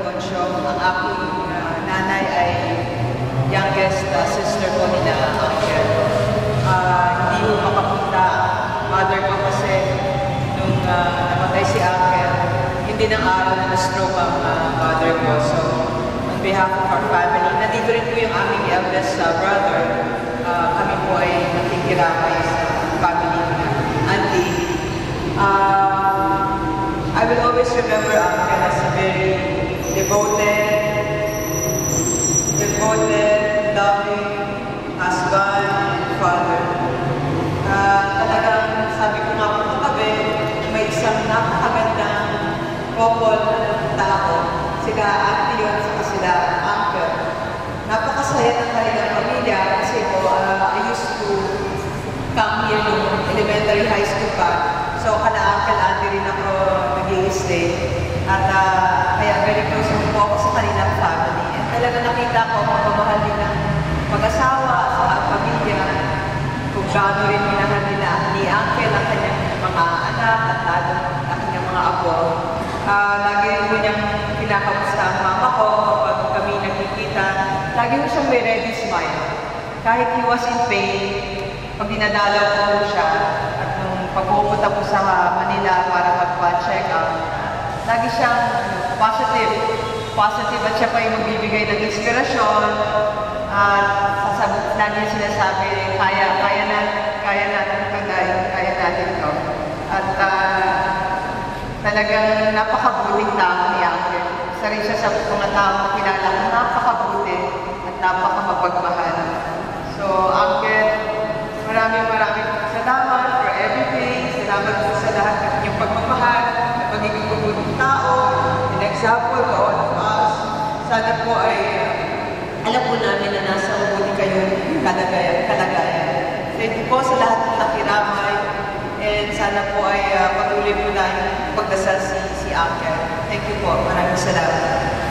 Concho. Ang aking nanay ay youngest sister ko nila, Uncle. Hindi ko makapunta ang mother ko kasi nung namatay si Uncle, hindi nang araw na na-stroke ang mother ko. So, on behalf of our family, nandito rin po yung aming eldest brother. Kami po ay nakikiramay sa family niya. Auntie, I will always remember Uncle as a very devoted, loving husband and father. Talagang sabi ko nga po katabi, may isang napakagandang couple na nakita ako. Sila auntie yun, saka sila uncle. Napakasaya ng kanilang pamilya kasi po, I used to come here nung elementary high school pa. So, kana-uncle, auntie rin ako nag-i-stay. At kaya very close po ako sa kanilang family. At talaga nakita ko ang pagmamahal nila mag-asawa sa pamilya. Kung gaano rin minahal nila ni uncle ang kanyang mga anak at lalo ang kanyang mga apo. Lagi rin po niyang kinakamusta ang mama ko kapag kami nagkikita. Lagi po siyang may ready smile. Kahit he was in pain, pag dinadalaw ko siya at nung pagpupunta po sa Manila para magpa-check up, lagi siyang positive at siya pa yung magbibigay ng inspirasyon at lagi sinasabi, kaya natin ito dahil kaya natin ito. At talagang napakabuting tao ni Uncle. Isa rin siya sa mga tao kilala na napakabuti at napakamapagmahal. So, Uncle, maraming salamat for everything. Salamat po sa lahat ng inyong pagmamahal, pagiging mabuting tao, an example to all of us. Sana po ay alam po namin na nasa mabuti kayong kalagayan. Thank you po sa lahat ng nakiramay and sana po ay patuloy po na yung pagdasal si Uncle. Thank you po. Maraming salamat.